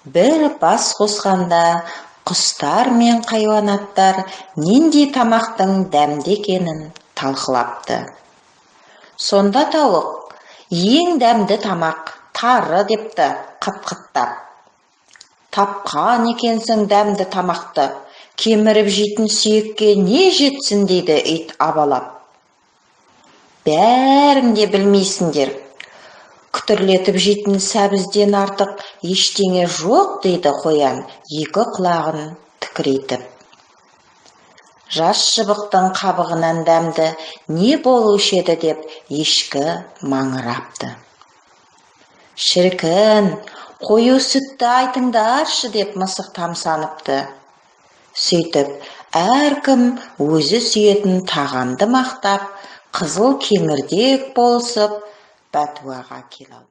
Бір бас қосқанда құстар мен хайуанаттар нендей тамақтың дәмді екенін талқылапты. Сонда тауық ең дәмді тамақ тары депті қыт-қыттап. Тапқан екенсің дәмді тамақты, кеміріп жейтін сүйекке не жетсін дейді ит абалап. Бәрің де білмейсіңдер, күтірлетіп жейтін сәбізден артық ештеңе жоқ дейді қоян екі құлағын тікірейтіп. Жас шыбықтың қабығынан дәмді не болушы еді деп ешкі маңырапты. Шіркін, қою сүтті айтыңдаршы деп мысық тамсаныпты. Сөйтіп, әркім өзі сүйетін тағамды мақтап, қызыл кеңірдек болысып, бәтуаға келді.